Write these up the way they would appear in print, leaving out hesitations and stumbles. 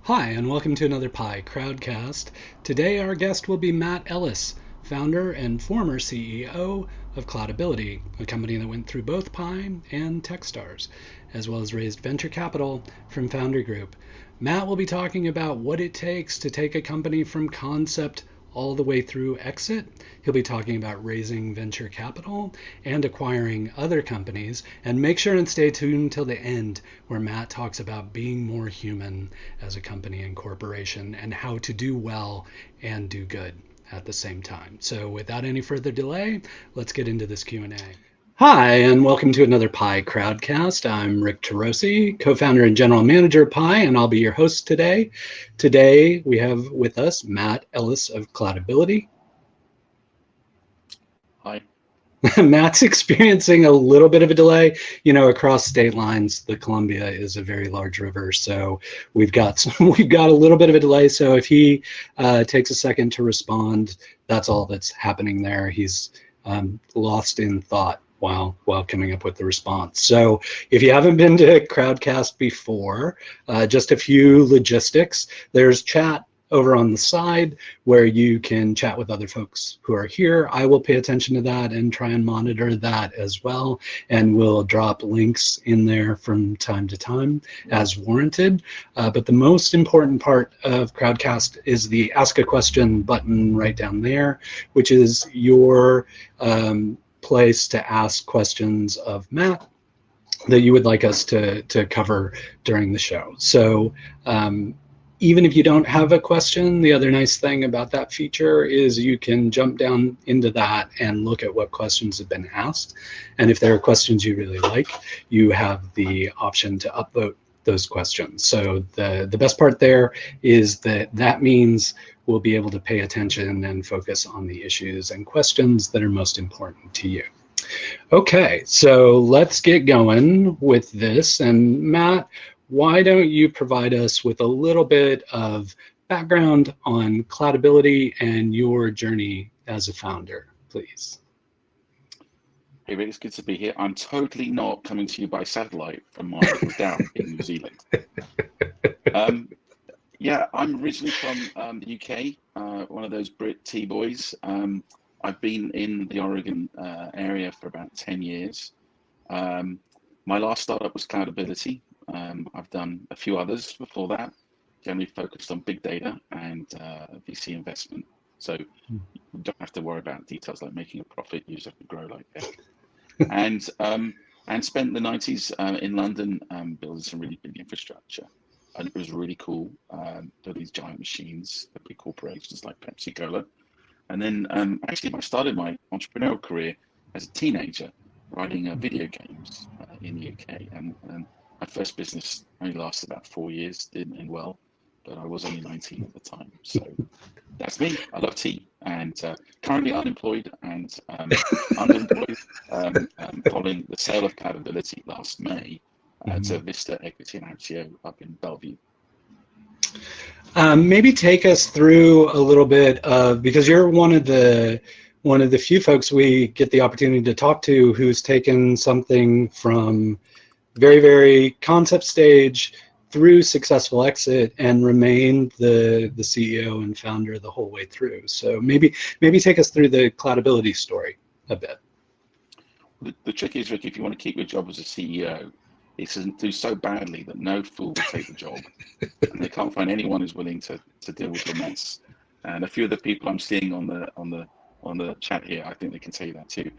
Hi, and welcome to another Pi Crowdcast. Today, our guest will be Mat Ellis, founder and former CEO of Cloudability, a company that went through both Pi and Techstars, as well as raised venture capital from Founder Group. Matt will be talking about what it takes to take a company from concept all the way through exit. He'll be talking about raising venture capital and acquiring other companies. And make sure and stay tuned till the end, where Matt talks about being more human as a company and corporation and how to do well and do good at the same time. So without any further delay, let's get into this Q&A. Hi, and welcome to another Pi Crowdcast. I'm Rick Tarosi, co-founder and general manager of Pi, and I'll be your host today. Today, we have with us Mat Ellis of Cloudability. Hi. Matt's experiencing a little bit of a delay. You know, across state lines, the Columbia is a very large river, so we've got a little bit of a delay. So if he takes a second to respond, that's all that's happening there. He's lost in thought while coming up with the response. So if you haven't been to Crowdcast before, just a few logistics. There's chat over on the side where you can chat with other folks who are here. I will pay attention to that and try and monitor that as well. And we'll drop links in there from time to time as warranted. But the most important part of Crowdcast is the Ask a Question button right down there, which is your place to ask questions of Matt that you would like us to cover during the show. So even if you don't have a question, the other nice thing about that feature is you can jump down into that and look at what questions have been asked. And if there are questions you really like, you have the option to upvote those questions. So the best part there is that means we'll be able to pay attention and focus on the issues and questions that are most important to you. Okay, so let's get going with this. And Matt, why don't you provide us with a little bit of background on Cloudability and your journey as a founder, please? Hey, Rick, it's good to be here. I'm totally not coming to you by satellite from my little down in New Zealand. Yeah, I'm originally from the UK, one of those Brit T-boys. I've been in the Oregon area for about 10 years. My last startup was Cloudability. I've done a few others before that, generally focused on big data and VC investment. So you don't have to worry about details like making a profit, you just have to grow like that. And spent the 90s in London building some really big infrastructure. And it was really cool, build these giant machines for big corporations like Pepsi Cola. And then actually I started my entrepreneurial career as a teenager writing video games in the UK. And my first business only lasted about 4 years, didn't end well, but I was only 19 at the time. So that's me. I love tea, and currently unemployed and underemployed following the sale of Cloudability last May to Vista Equity and ICO up in Bellevue. Maybe take us through a little bit of, because you're one of the few folks we get the opportunity to talk to who's taken something from very, very concept stage through successful exit and remained the CEO and founder the whole way through. So maybe take us through the Cloudability story a bit. The trick is, Rick, if you want to keep your job as a CEO, it's to do so badly that no fool will take the job, and they can't find anyone who's willing to deal with the mess. And a few of the people I'm seeing on the chat here, I think they can tell you that too.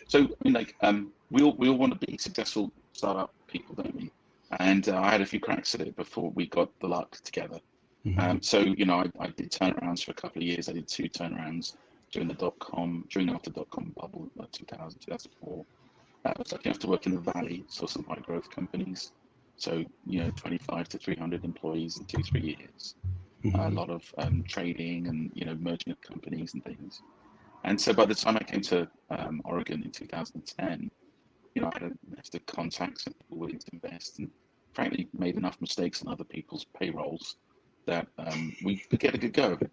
So I mean, we all want to be successful startup people, don't we? And I had a few cracks at it before we got the luck together. So you know, I did turnarounds for a couple of years. I did 2 turnarounds during the after dot-com bubble, 2000, 2004. I was lucky enough to work in the Valley, saw some high growth companies. So, you know, 25 to 300 employees in 2-3 years. A lot of trading and, you know, merging of companies and things. And so by the time I came to Oregon in 2010, you know, I had the contacts and people willing to invest, and frankly made enough mistakes on other people's payrolls that we could get a good go of it.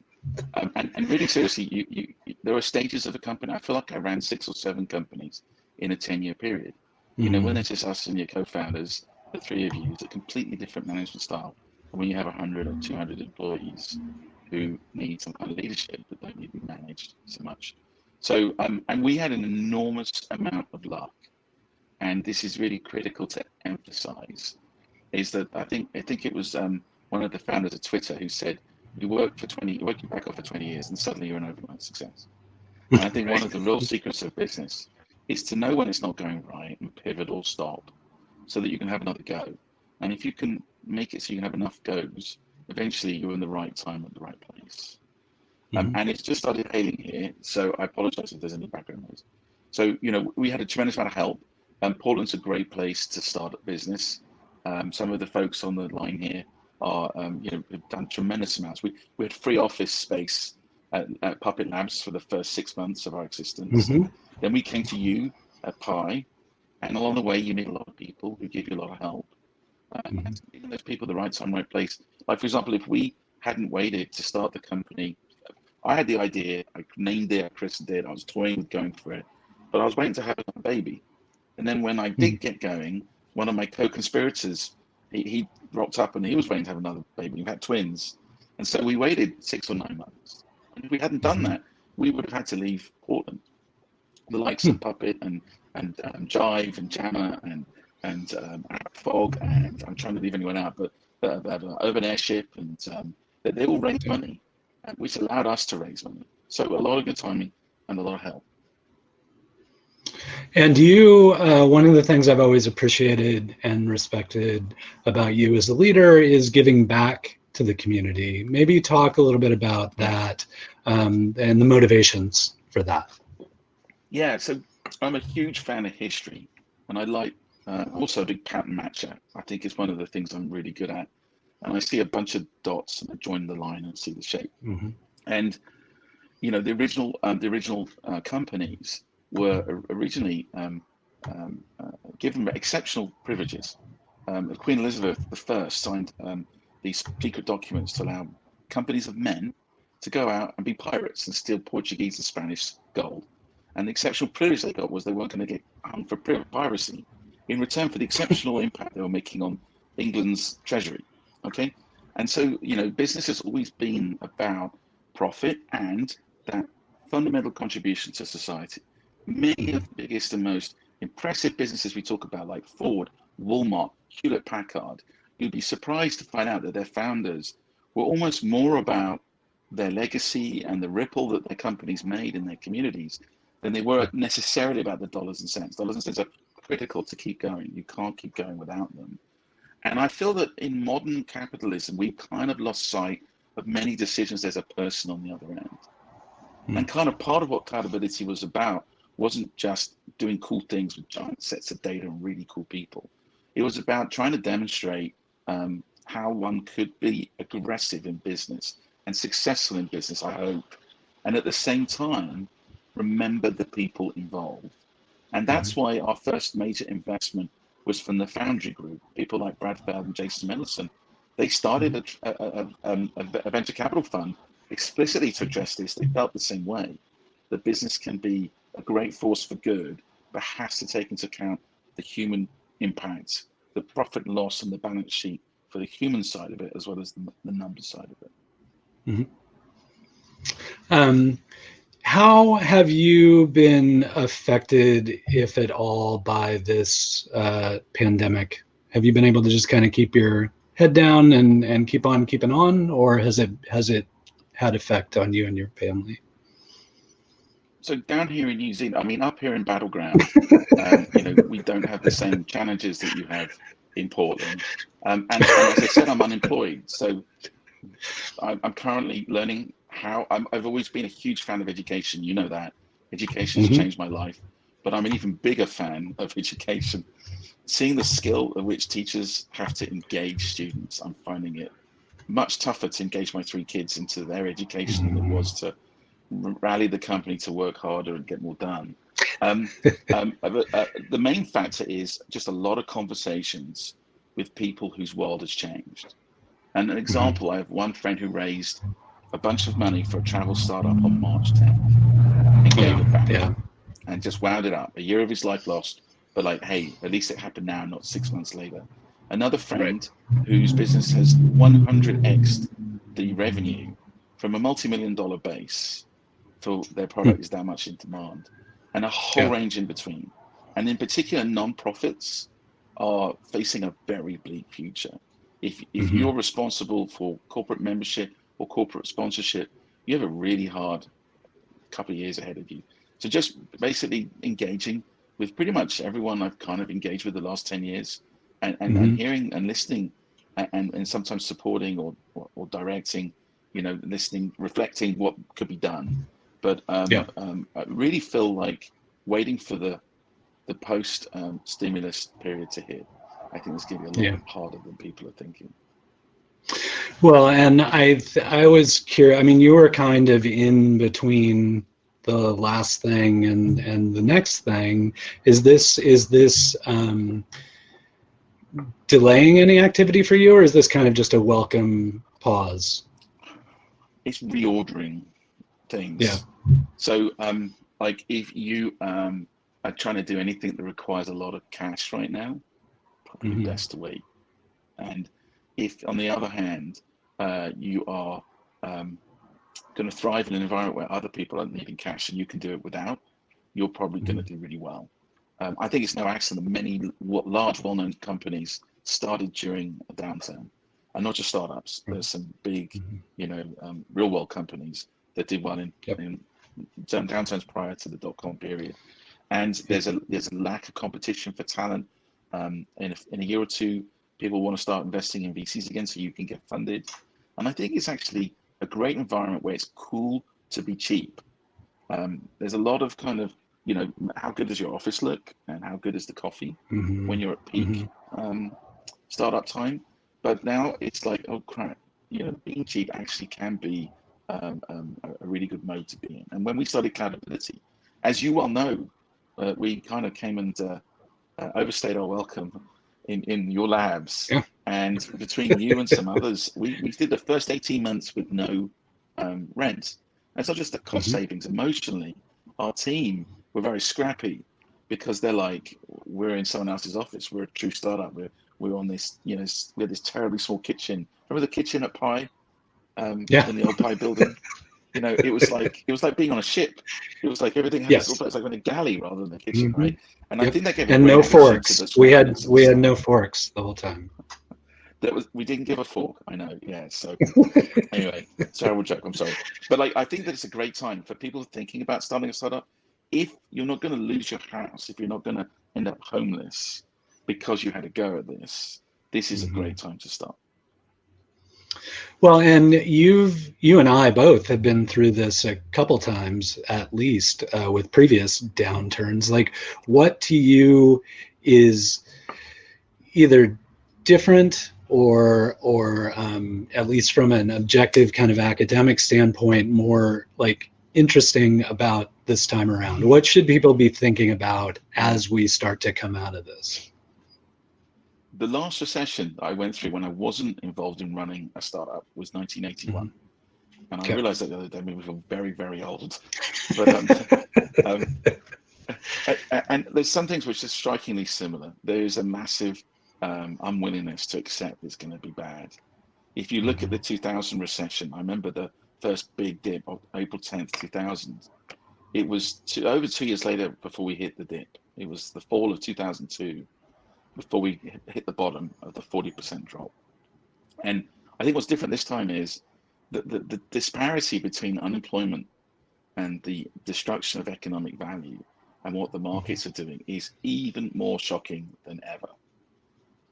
And really seriously, there are stages of a company. I feel like I ran 6 or 7 companies in a 10-year period. You know, when it's just us and your co-founders, the 3 of you, it's a completely different management style. And when you have 100 or 200 employees who need some kind of leadership but don't need to be managed so much. So, and we had an enormous amount of luck. And this is really critical to emphasize, is that I think it was one of the founders of Twitter who said, you work your back off for 20 years and suddenly you're an overnight success. And I think one of the real secrets of business is to know when it's not going right and pivot or stop so that you can have another go. And if you can make it so you can have enough goes, eventually you're in the right time at the right place. And it's just started hailing here, so I apologize if there's any background noise. So, we had a tremendous amount of help. Portland's a great place to start a business. Some of the folks on the line here are, have done tremendous amounts. We had free office space at Puppet Labs for the first 6 months of our existence. Then we came to you at Pi, and along the way, you meet a lot of people who give you a lot of help. And even those people at the right time, right place. Like, for example, if we hadn't waited to start the company, I had the idea, I named it, Chris did, I was toying with going for it, but I was waiting to have a baby. And then when I did get going, one of my co-conspirators, he rocked up and he was waiting to have another baby. We had twins. And so we waited 6 or 9 months. And if we hadn't done that, we would have had to leave Portland. The likes of Puppet and Jive and Jammer and Fog, and I'm trying to leave anyone out, but Urban Airship, and they all raised money, which allowed us to raise money. So a lot of good timing and a lot of help. And you, one of the things I've always appreciated and respected about you as a leader is giving back to the community. Maybe talk a little bit about that and the motivations for that. Yeah, so I'm a huge fan of history, and I like also a big pattern matcher. I think it's one of the things I'm really good at. And I see a bunch of dots, and I join the line and see the shape. And the original companies were originally given exceptional privileges. Queen Elizabeth I signed these secret documents to allow companies of men to go out and be pirates and steal Portuguese and Spanish gold. And the exceptional privilege they got was they weren't going to get hung for piracy in return for the exceptional impact they were making on England's treasury. Okay, and so business has always been about profit and that fundamental contribution to society. Many of the biggest and most impressive businesses we talk about, like Ford, Walmart, Hewlett-Packard, you'd be surprised to find out that their founders were almost more about their legacy and the ripple that their companies made in their communities than they were necessarily about the dollars and cents. Dollars and cents are critical to keep going. You can't keep going without them. And I feel that in modern capitalism, we've kind of lost sight of many decisions. There's a person on the other end. And kind of part of what Cloudability was about wasn't just doing cool things with giant sets of data and really cool people. It was about trying to demonstrate how one could be aggressive in business and successful in business, I hope. And at the same time, remember the people involved. And that's why our first major investment was from the Foundry Group, people like Brad Feld and Jason Mendelson. They started a venture capital fund explicitly to address this. They felt the same way. The business can be a great force for good, but has to take into account the human impact, the profit and loss and the balance sheet for the human side of it, as well as the numbers side of it. How have you been affected, if at all, by this pandemic? Have you been able to just kind of keep your head down and keep on keeping on, or has it had effect on you and your family? So down here in New Zealand, I mean, up here in Battleground, we don't have the same challenges that you have in Portland. And as I said, I'm unemployed. So I'm currently learning I've always been a huge fan of education. You know that. Education has changed my life. But I'm an even bigger fan of education. Seeing the skill at which teachers have to engage students, I'm finding it much tougher to engage my 3 kids into their education than it was to rally the company to work harder and get more done. The main factor is just a lot of conversations with people whose world has changed. And an example, I have one friend who raised a bunch of money for a travel startup on March 10th and gave it back and just wound it up. A year of his life lost, but like, hey, at least it happened now, not 6 months later. Another friend whose business has 100x'd the revenue from a multi-million-dollar base till their product is that much in demand, and a whole range in between. And in particular, non-profits are facing a very bleak future. If you're responsible for corporate membership or corporate sponsorship, you have a really hard couple of years ahead of you. So just basically engaging with pretty much everyone I've kind of engaged with the last 10 years, and hearing and listening, and sometimes supporting or directing, listening, reflecting what could be done. But I really feel like waiting for the post stimulus period to hit, I think it's going to be a lot harder than people are thinking. Well, and I was curious. I mean, you were kind of in between the last thing and the next thing. Is this delaying any activity for you, or is this kind of just a welcome pause? It's reordering things. Yeah. So, like if you are trying to do anything that requires a lot of cash right now, probably best to wait. And if, on the other hand, you are going to thrive in an environment where other people are needing cash and you can do it without, you're probably going to do really well. I think it's no accident that many large, well-known companies started during a downturn, and not just startups. There's some big, real-world companies that did well in downturns prior to the dot-com period. And there's a lack of competition for talent. In a year or two, people want to start investing in VCs again, so you can get funded. And I think it's actually a great environment where it's cool to be cheap. There's a lot of kind of, how good does your office look and how good is the coffee when you're at peak startup time. But now it's like, oh crap, being cheap actually can be a really good mode to be in. And when we started Cloudability, as you well know, we kind of came and overstayed our welcome in your labs. Yeah. And between you and some others, we did the first 18 months with no rent. And it's not just the cost savings. Emotionally, our team were very scrappy because they're like, we're in someone else's office. We're a true startup. We're on this, we had this terribly small kitchen. Remember the kitchen at Pi? In the old Pi building? It was like being on a ship. It was like everything had it's like on a galley rather than a kitchen, right? And I think that gave no forks. We had no forks the whole time. We didn't give a fork. I know, yeah. So anyway, terrible joke. I'm sorry, but I think that it's a great time for people thinking about starting a startup. If you're not going to lose your house, if you're not going to end up homeless because you had a go at this is a great time to start. Well, and you and I both have been through this a couple times at least with previous downturns. Like, what to you is either different or at least from an objective kind of academic standpoint, more like interesting about this time around? What should people be thinking about as we start to come out of this? The last recession I went through when I wasn't involved in running a startup was 1981. And I realized that the other day, maybe I feel very, very old. But and there's some things which are strikingly similar. There is a massive unwillingness to accept it's going to be bad. If you look at the 2000 recession, I remember the first big dip of April 10th, 2000. It was over 2 years later before we hit the dip. It was the fall of 2002 before we hit the bottom of the 40% drop. And I think what's different this time is the disparity between unemployment and the destruction of economic value and what the markets are doing is even more shocking than ever.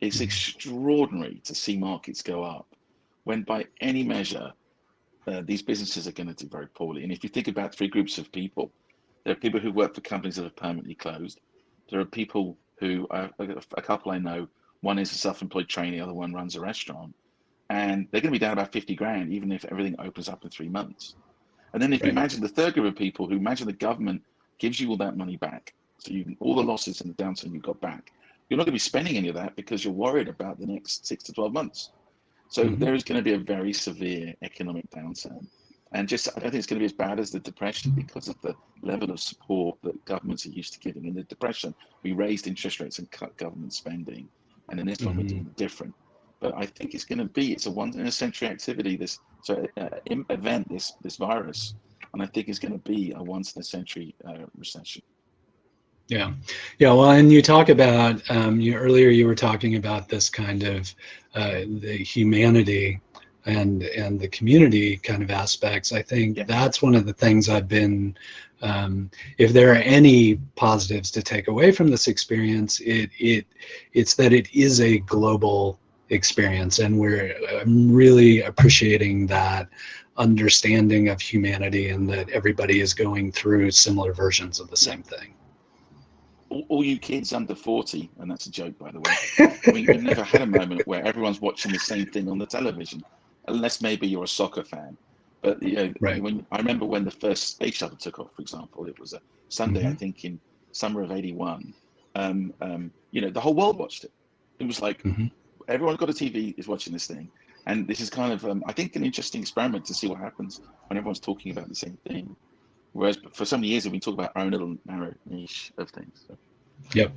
It's extraordinary to see markets go up when by any measure, these businesses are going to do very poorly. And if you think about three groups of people, there are people who work for companies that have permanently closed. There are people who, a couple I know, one is a self-employed trainee, the other one runs a restaurant. And they're going to be down about 50 grand, even if everything opens up in 3 months. And then if you imagine the third group of people who imagine the government gives you all that money back. So all the losses in the downturn you got back. You're not going to be spending any of that because you're worried about the next 6 to 12 months. So there is going to be a very severe economic downturn. And I don't think it's going to be as bad as the Depression because of the level of support that governments are used to giving. In the Depression, we raised interest rates and cut government spending. and in this one we're doing it different. But I think it's a once in a century activity, event, this virus, and I think it's going to be a once in a century recession. Yeah. Well, and you talk about earlier you were talking about this kind of the humanity and the community kind of aspects. I think that's one of the things I've been. If there are any positives to take away from this experience, it's that it is a global experience, and I'm really appreciating that understanding of humanity and that everybody is going through similar versions of the same thing. All you kids under 40, and that's a joke, by the way. I mean, you've never had a moment where everyone's watching the same thing on the television, unless maybe you're a soccer fan. But I remember when the first space shuttle took off, for example, it was a Sunday, I think, in summer of '81. The whole world watched it. It was like everyone got a TV is watching this thing, and this is kind of, I think, an interesting experiment to see what happens when everyone's talking about the same thing. Whereas for so many years we've been talking about our own little narrow niche of things. So. Yep.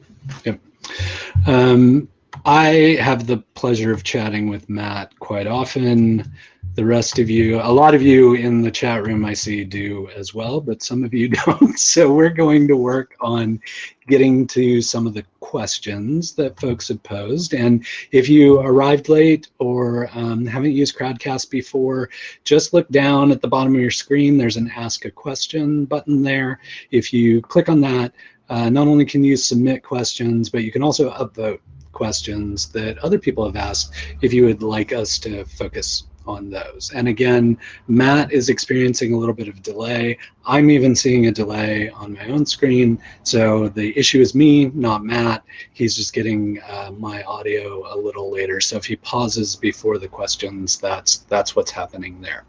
I have the pleasure of chatting with Matt quite often. The rest of you, a lot of you in the chat room I see do as well, but some of you don't. So we're going to work on getting to some of the questions that folks have posed. And if you arrived late or haven't used Crowdcast before, just look down at the bottom of your screen. There's an Ask a Question button there. If you click on that, not only can you submit questions, but you can also upvote questions that other people have asked if you would like us to focus on those. And again, Matt is experiencing a little bit of delay. I'm even seeing a delay on my own screen. So the issue is me, not Matt. He's just getting my audio a little later. So if he pauses before the questions, that's what's happening there.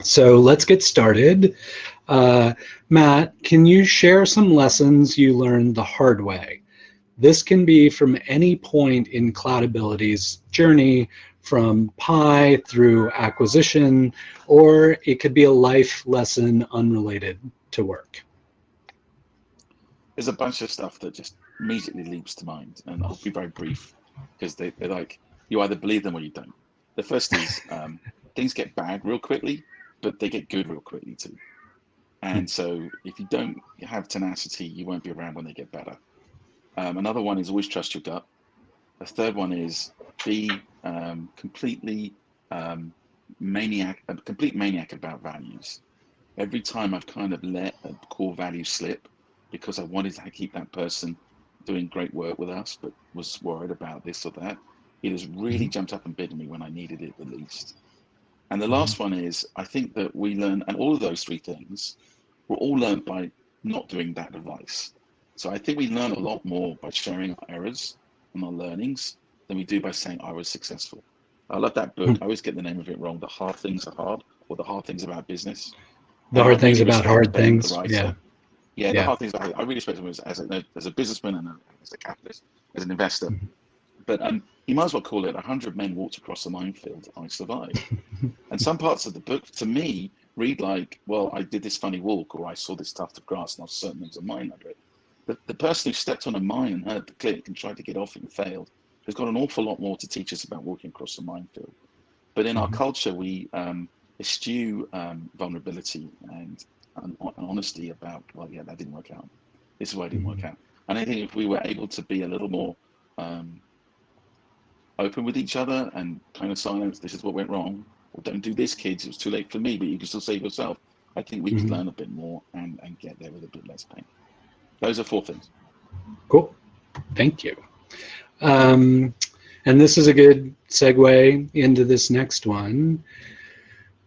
So let's get started. Matt, can you share some lessons you learned the hard way? This can be from any point in Cloudability's journey, from Pi through acquisition, or it could be a life lesson unrelated to work. There's a bunch of stuff that just immediately leaps to mind, and I'll be very brief because they're like, you either believe them or you don't. The first is things get bad real quickly, but they get good real quickly too. And so if you don't have tenacity, you won't be around when they get better. Another one is always trust your gut. The third one is be complete maniac about values. Every time I've kind of let a core value slip because I wanted to keep that person doing great work with us, but was worried about this or that, it has really jumped up and bitten me when I needed it the least. And the last one is, I think that we learn, and all of those three things were all learned by not doing that advice. So I think we learn a lot more by sharing our errors and our learnings than we do by saying I was successful. I love that book. I always get the name of it wrong. The Hard Things Are Hard, or The Hard Things About Business. The Hard Things About Hard Things. Yeah, the Hard Things Are Hard. I really respect him as a businessman and as a capitalist, as an investor. But you might as well call it 100 men walked across the minefield, I survived. And some parts of the book, to me, read like, well, I did this funny walk, or I saw this tuft of grass and I was certain there was a mine under it. The person who stepped on a mine and heard the click and tried to get off and failed has got an awful lot more to teach us about walking across the minefield. But in our culture, we eschew vulnerability and honesty about, well, yeah, that didn't work out. This is why it didn't work out. And I think if we were able to be a little more open with each other and kind of silence, this is what went wrong, or don't do this, kids, it was too late for me, but you can still save yourself. I think we could learn a bit more and get there with a bit less pain. Those are 4 things. Cool. Thank you. And this is a good segue into this next one.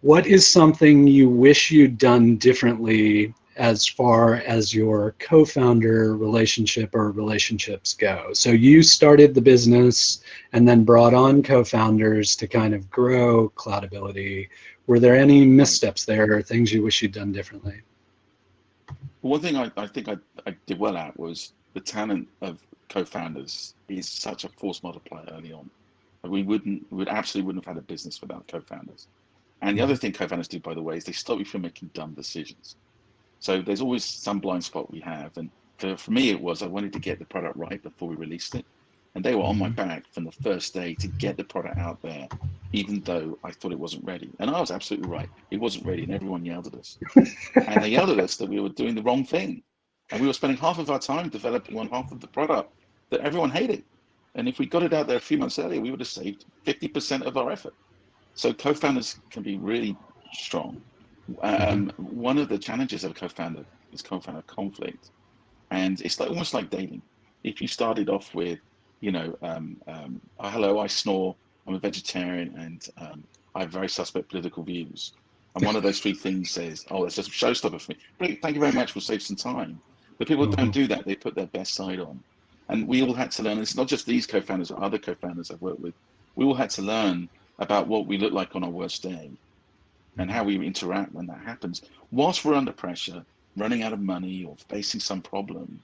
What is something you wish you'd done differently as far as your co-founder relationship or relationships go? So you started the business and then brought on co-founders to kind of grow Cloudability. Were there any missteps there or things you wish you'd done differently? One thing I think I did well at was the talent of co-founders is such a force multiplier early on. We absolutely wouldn't have had a business without co-founders. And the other thing co-founders do, by the way, is they stop you from making dumb decisions. So there's always some blind spot we have. And for me, it was I wanted to get the product right before we released it. And they were on my back from the first day to get the product out there, even though I thought it wasn't ready. And I was absolutely right. It wasn't ready, and everyone yelled at us. And they yelled at us that we were doing the wrong thing. And we were spending half of our time developing one half of the product that everyone hated. And if we got it out there a few months earlier, we would have saved 50% of our effort. So co-founders can be really strong. One of the challenges of a co-founder is co-founder conflict. And it's like almost like dating. If you started off with, hello, I snore, I'm a vegetarian, and I have very suspect political views. And one of those three things says, oh, that's just a showstopper for me. Great, thank you very much, we'll save some time. But people don't do that, they put their best side on. And we all had to learn, it's not just these co-founders or other co-founders I've worked with, we all had to learn about what we look like on our worst day and how we interact when that happens, whilst we're under pressure, running out of money or facing some problem.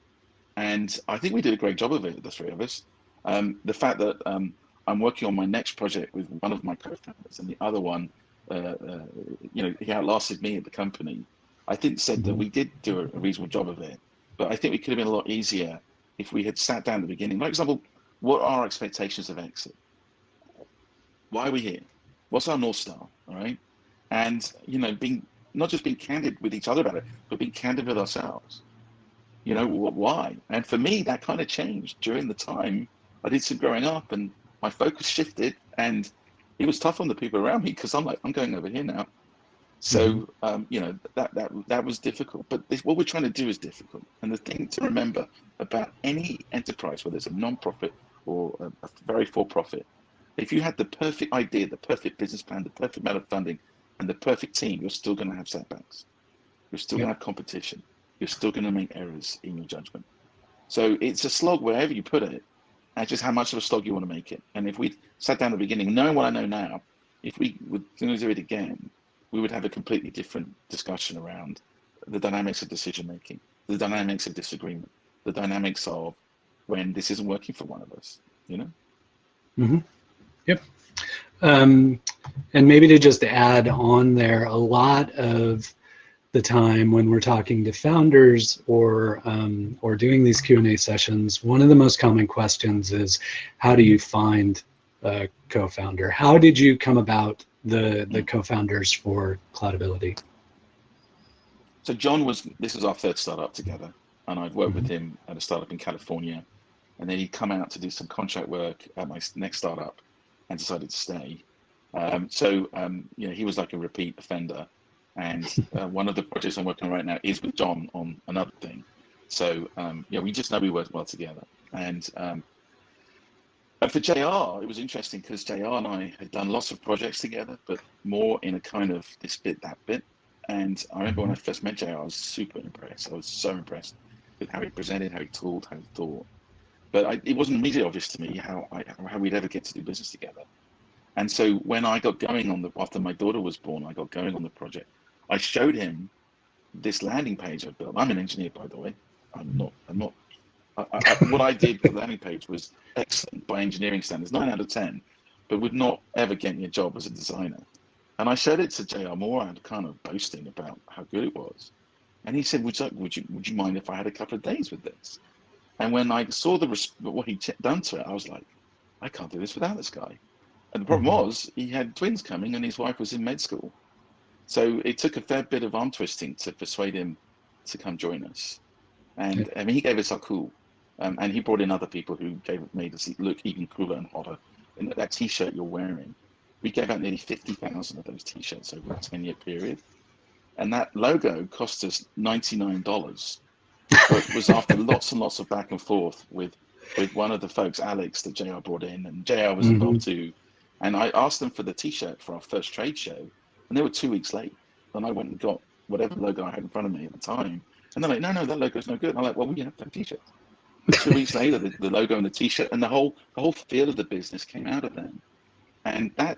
And I think we did a great job of it, the three of us. The fact that I'm working on my next project with one of my co-founders, and the other one, he outlasted me at the company. I think said that we did do a reasonable job of it, but I think we could have been a lot easier if we had sat down at the beginning. For example, what are our expectations of exit? Why are we here? What's our North Star? All right, and not just being candid with each other about it, but being candid with ourselves. Why? And for me, that kind of changed during the time I did some growing up, and my focus shifted, and it was tough on the people around me because I'm going over here now. So, that was difficult, but what we're trying to do is difficult. And the thing to remember about any enterprise, whether it's a non-profit or a very for-profit, if you had the perfect idea, the perfect business plan, the perfect amount of funding, and the perfect team, you're still going to have setbacks. You're still going to have competition. You're still going to make errors in your judgment. So it's a slog wherever you put it, and just how much of a slog you want to make it. And if we sat down at the beginning, knowing what I know now, if we were going to do it again, we would have a completely different discussion around the dynamics of decision making, the dynamics of disagreement, the dynamics of when this isn't working for one of us, Yep. And maybe to just add on there, a lot of the time when we're talking to founders or doing these Q&A sessions, one of the most common questions is, how do you find a co-founder? How did you come about the co-founders for Cloudability? So this was our third startup together, and I'd worked with him at a startup in California, and then he'd come out to do some contract work at my next startup and decided to stay. He was like a repeat offender. And one of the projects I'm working on right now is with John on another thing. So, we just know we work well together. And for JR, it was interesting because JR and I had done lots of projects together, but more in a kind of this bit, that bit. And I remember when I first met JR, I was super impressed. I was so impressed with how he presented, how he talked, how he thought. But it wasn't immediately obvious to me how we'd ever get to do business together. And so when I got going after my daughter was born, I got going on the project. I showed him this landing page I built. I'm an engineer, by the way. I'm not. What I did for the landing page was excellent by engineering standards, 9 out of 10, but would not ever get me a job as a designer. And I showed it to JR Moore and kind of boasting about how good it was. And he said, would you mind if I had a couple of days with this? And when I saw what he'd done to it, I was like, I can't do this without this guy. And the problem was he had twins coming and his wife was in med school. So it took a fair bit of arm twisting to persuade him to come join us. And I mean, he gave us our cool. And he brought in other people who made us look even cooler and hotter. And that t-shirt you're wearing, we gave out nearly 50,000 of those t-shirts over a 10-year period. And that logo cost us $99. But it was after lots and lots of back and forth with one of the folks, Alex, that JR brought in, and JR was involved too. And I asked them for the t-shirt for our first trade show, and they were 2 weeks late. And I went and got whatever logo I had in front of me at the time. And they're like, no, that logo's no good. And I'm like, well, we have to have t-shirts. And 2 weeks later, the logo and the t-shirt and the whole feel of the business came out of them. And that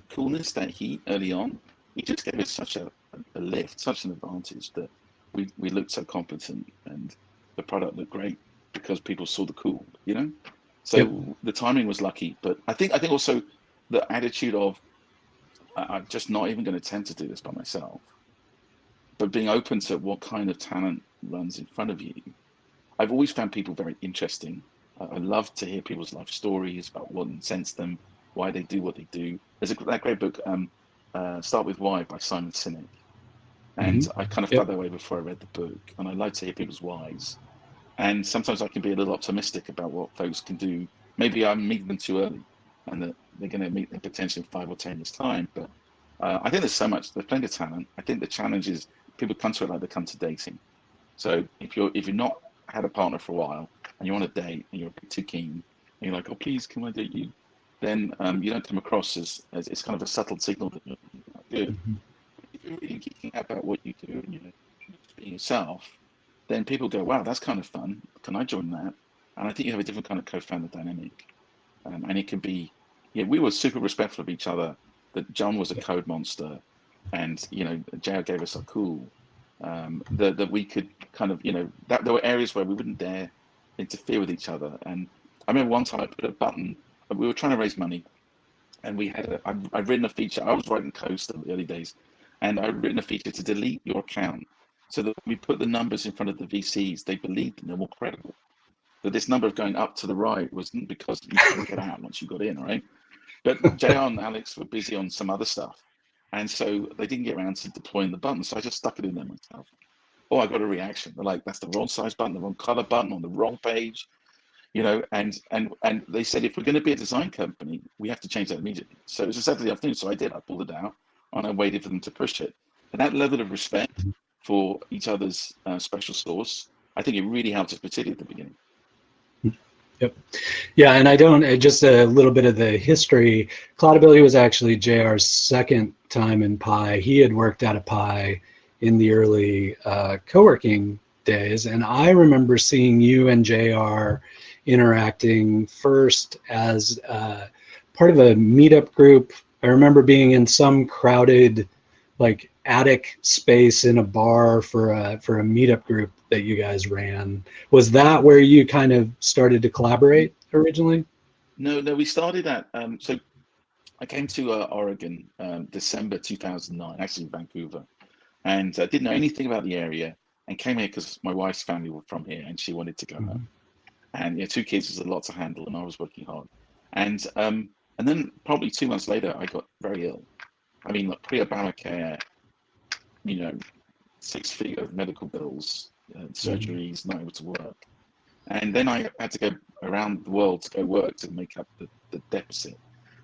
coolness, that heat early on, it just gave us such a lift, such an advantage that we looked so competent and the product looked great because people saw the cool, So the timing was lucky. But I think also the attitude of, I'm just not even going to attempt to do this by myself, but being open to what kind of talent runs in front of you. I've always found people very interesting, I love to hear people's life stories about what incents them, why they do what they do. There's that great book, Start With Why by Simon Sinek. And Mhm. I kind of Yep. felt that way before I read the book. And I like to hear people's whys. And sometimes I can be a little optimistic about what folks can do. Maybe I'm meeting them too early and that they're going to meet them potentially in 5 or 10 years' time. But I think there's plenty of talent. I think the challenge is people come to it like they come to dating. So if you're not had a partner for a while and you're on a date and you're a bit too keen and you're like, oh please, can I date you? Then you don't come across as it's kind of a subtle signal that you're not good. Mhm. If you're really geeking out about what you do and you're being yourself, then people go, wow, that's kind of fun. Can I join that? And I think you have a different kind of co-founder dynamic. And it can be, yeah, we were super respectful of each other. That John was a code monster, and JR gave us a cool. That we could kind of, that there were areas where we wouldn't dare interfere with each other. And I remember one time I put a button. We were trying to raise money, and I'd written a feature. I was writing code still in the early days, and I'd written a feature to delete your account so that we put the numbers in front of the VCs. They believed them, they're more credible. That this number of going up to the right wasn't because you couldn't get out once you got in, right? But JR and Alex were busy on some other stuff. And so they didn't get around to deploying the button. So I just stuck it in there myself. Oh, I got a reaction. They're like, that's the wrong size button, the wrong color button on the wrong page, and they said, if we're going to be a design company, we have to change that immediately. So it was a Saturday afternoon. So I did. I pulled it out and I waited for them to push it. And that level of respect for each other's special sauce, I think it really helped us, particularly at the beginning. Yep. Yeah, and I don't, just a little bit of the history. Cloudability was actually JR's second time in Pi. He had worked at a Pi in the early co-working days, and I remember seeing you and JR interacting first as part of a meetup group. I remember being in some crowded, like, attic space in a bar for a meetup group that you guys ran. Was that where you kind of started to collaborate originally? No, we started at, so I came to Oregon December 2009, actually Vancouver, and I didn't know anything about the area and came here because my wife's family were from here and she wanted to go home. And 2 kids is a lot to handle, and I was working hard. And then probably 2 months later, I got very ill. I mean, like pre-Obamacare, you know, 6 figure medical bills, surgeries, not able to work. And then I had to go around the world to go work to make up the deficit.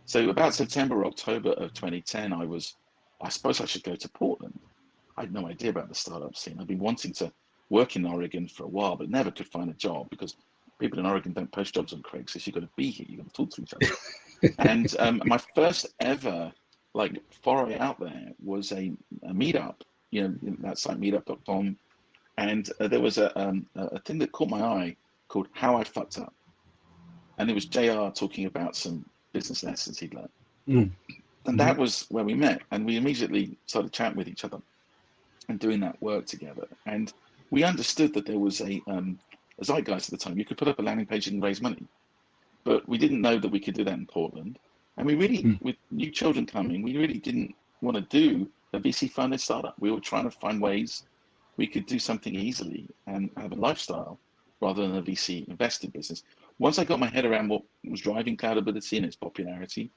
So about September, October of 2010, I suppose I should go to Portland. I had no idea about the startup scene. I'd been wanting to work in Oregon for a while, but never could find a job because people in Oregon don't post jobs on Craigslist. You've got to be here. You've got to talk to each other. And my first ever like foray out there was a meetup, that site meetup.com. And there was a thing that caught my eye called How I Fucked Up. And it was JR talking about some business lessons he'd learned. And that was where we met. And we immediately started chatting with each other and doing that work together. And we understood that there was a zeitgeist at the time. You could put up a landing page and raise money. But we didn't know that we could do that in Portland. And we really, with new children coming, we really didn't want to do a VC funded startup. We were trying to find ways we could do something easily and have a lifestyle rather than a VC invested business. Once I got my head around what was driving Cloudability and its popularity,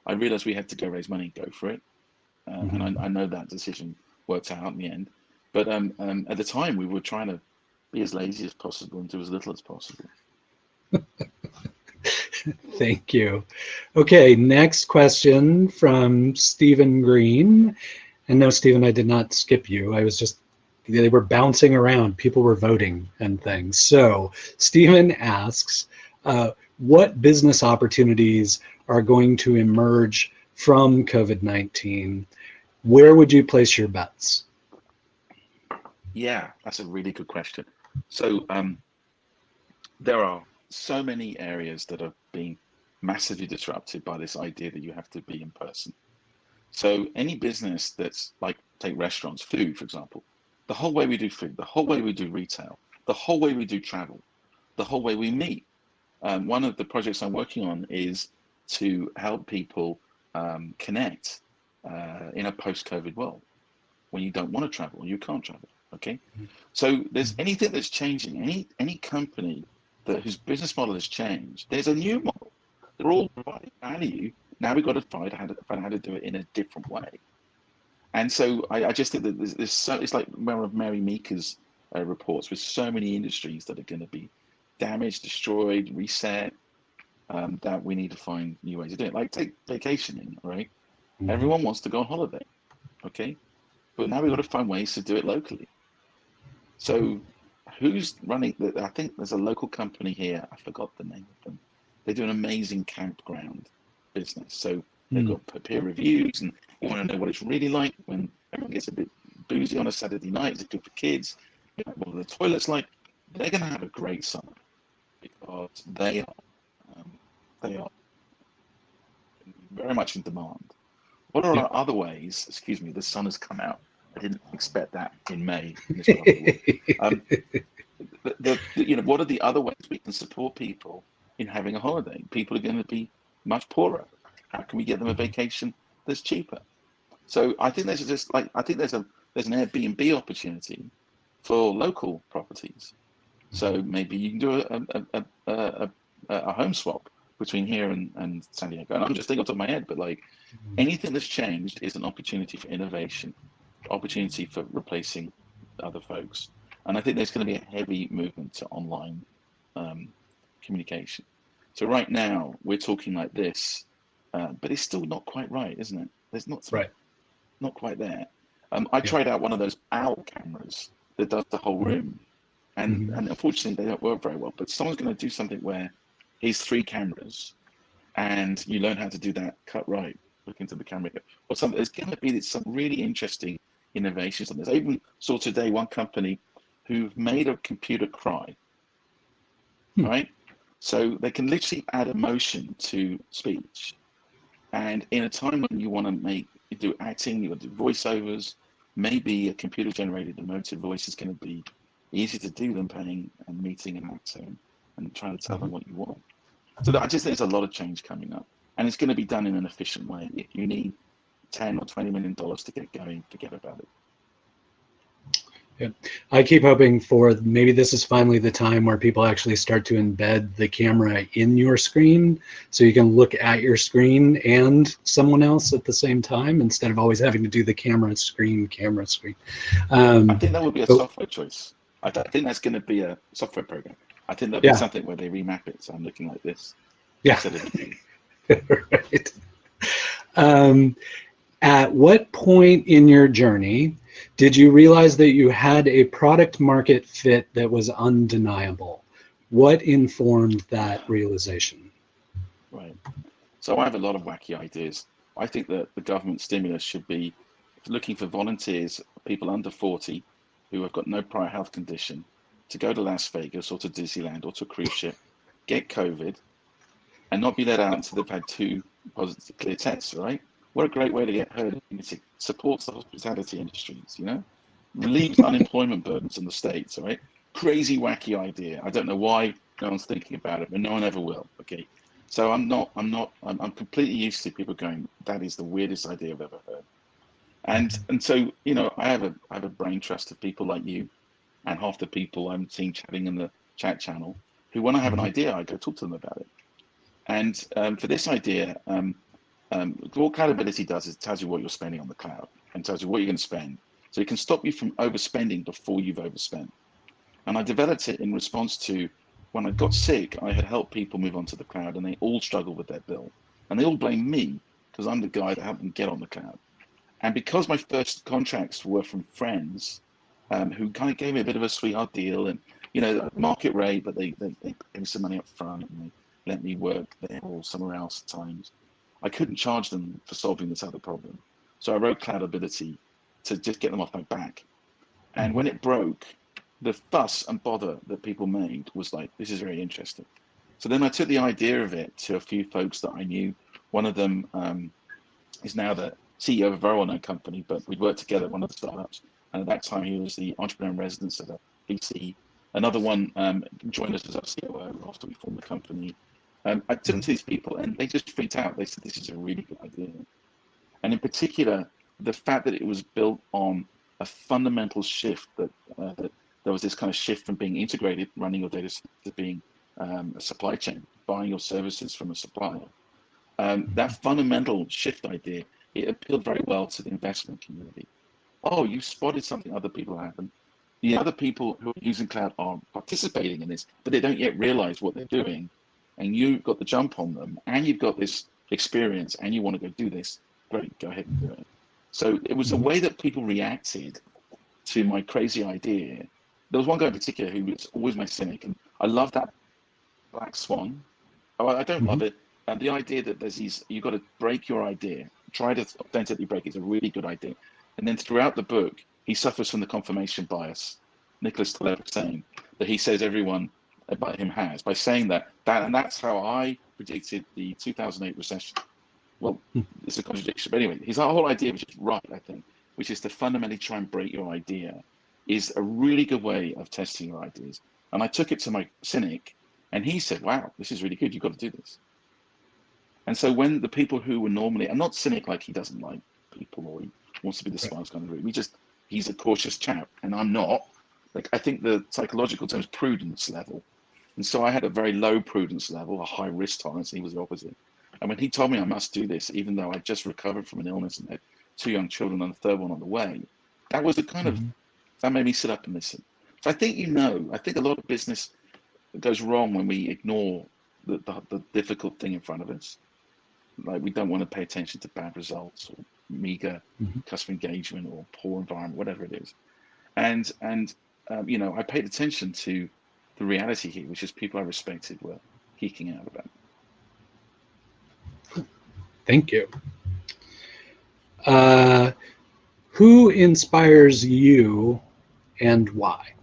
I realized we had to go raise money and go for it. And I know that decision worked out in the end. But at the time, we were trying to be as lazy as possible and do as little as possible. Thank you. Okay, next question from Stephen Green. And no, Stephen, I did not skip you. I was just, they were bouncing around. People were voting and things. So Stephen asks, what business opportunities are going to emerge from COVID-19? Where would you place your bets? Yeah, that's a really good question. So there are so many areas that are being massively disrupted by this idea that you have to be in person. So any business that's like, take restaurants, food, for example, the whole way we do food, the whole way we do retail, the whole way we do travel, the whole way we meet. One of the projects I'm working on is to help people connect in a post-COVID world when you don't want to travel or you can't travel. Okay, so there's anything that's changing, any company whose business model has changed. There's a new model. They're all providing value. Now we've got to find how to do it in a different way. And so I just think that there's so, it's like one of Mary Meeker's reports, with so many industries that are going to be damaged, destroyed, reset, that we need to find new ways to do it. Like take vacationing, right? Mhm. Everyone wants to go on holiday, okay? But now we've got to find ways to do it locally. So who's running? I think there's a local company here. I forgot the name of them. They do an amazing campground business. So they've got peer reviews, and you want to know what it's really like when everyone gets a bit boozy on a Saturday night. Is it good for kids? You know, what are the toilets like? They're going to have a great summer because they are very much in demand. What are other ways? Excuse me, the sun has come out. I didn't expect that in May in this part of the world. What are the other ways we can support people in having a holiday? People are going to be much poorer. How can we get them a vacation that's cheaper? So I think there's just like there's an Airbnb opportunity for local properties. So maybe you can do a home swap between here and San Diego. And I'm just thinking off the top of my head, but like anything that's changed is an opportunity for innovation, opportunity for replacing other folks. And I think there's going to be a heavy movement to online communication. So right now we're talking like this, but it's still not quite right, isn't it? There's not quite there. I tried out one of those owl cameras that does the whole room, and unfortunately they don't work very well. But someone's going to do something where here's 3 cameras, and you learn how to do that cut right, look into the camera, or something. There's going to be some really interesting innovations on this. I even saw today one company who've made a computer cry, right? So they can literally add emotion to speech. And in a time when you want to do acting, you want to do voiceovers, maybe a computer generated emotive voice is going to be easier to do than paying and meeting an actor and trying to tell them what you want. So I just think there's a lot of change coming up, and it's going to be done in an efficient way. If you need $10 or $20 million to get going, forget about it. Yeah. I keep hoping for maybe this is finally the time where people actually start to embed the camera in your screen, so you can look at your screen and someone else at the same time, instead of always having to do the camera screen. I think that would be a software choice. I think that's going to be a software program. I think that'll be something where they remap it, so I'm looking like this. Yeah. Right. At what point in your journey did you realize that you had a product market fit that was undeniable? What informed that realization? Right. So I have a lot of wacky ideas. I think that the government stimulus should be looking for volunteers, people under 40 who have got no prior health condition, to go to Las Vegas or to Disneyland or to a cruise ship, get COVID, and not be let out until they've had 2 positive clear tests, right? What a great way to get herd immunity. Supports the hospitality industries, relieves unemployment burdens in the States, right? Crazy, wacky idea. I don't know why no one's thinking about it, but no one ever will. Okay. So I'm completely used to people going, that is the weirdest idea I've ever heard. And so, I have a brain trust of people like you and half the people I'm seeing chatting in the chat channel, who, when I have an idea, I go talk to them about it. And for this idea, what Cloudability does is it tells you what you're spending on the cloud and tells you what you're going to spend. So it can stop you from overspending before you've overspent. And I developed it in response to when I got sick, I had helped people move onto the cloud, and they all struggled with their bill. And they all blame me because I'm the guy that helped them get on the cloud. And because my first contracts were from friends who kind of gave me a bit of a sweetheart deal and, market rate, but they gave me some money up front and they let me work there or somewhere else at times, I couldn't charge them for solving this other problem. So I wrote Cloudability to just get them off my back. And when it broke, the fuss and bother that people made was like, this is very interesting. So then I took the idea of it to a few folks that I knew. One of them is now the CEO of a very well-known company, but we'd worked together at one of the startups. And at that time, he was the entrepreneur in residence at a VC. Another one joined us as our COO after we formed the company. I took them to these people, and they just freaked out. They said, this is a really good idea. And in particular, the fact that it was built on a fundamental shift, that there was this kind of shift from being integrated, running your data to being a supply chain, buying your services from a supplier. That fundamental shift idea, it appealed very well to the investment community. Oh, you spotted something other people haven't. The other people who are using cloud are participating in this, but they don't yet realize what they're doing. And you got the jump on them, and you've got this experience, and you want to go do this. Great, go ahead and do it. So it was a way that people reacted to my crazy idea. There was one guy in particular who was always my cynic, and I love that black swan. Oh, I don't love it. And the idea that there's these, you've got to break your idea, try to authentically break it is a really good idea. And then throughout the book, he suffers from the confirmation bias. Nicholas Taleb was saying that he says everyone about him has, by saying that, and that's how I predicted the 2008 recession. Well, it's a contradiction, but anyway, his whole idea, which is right, I think, which is to fundamentally try and break your idea, is a really good way of testing your ideas. And I took it to my cynic, and he said, wow, this is really good, you've got to do this. And so when the people who were normally, I'm not cynic like he doesn't like people or he wants to be the smartest kind of room, he's a cautious chap, and I'm not. Like, I think the psychological term is prudence level. And so I had a very low prudence level, a high risk tolerance, and he was the opposite. And when he told me I must do this, even though I just recovered from an illness and had 2 young children and a third one on the way, that was the kind of, that made me sit up and listen. So I think, I think a lot of business goes wrong when we ignore the difficult thing in front of us. Like, we don't want to pay attention to bad results or meager customer engagement or poor environment, whatever it is. And I paid attention to the reality here, which is people I respected were geeking out about it. Thank you. Who inspires you and why?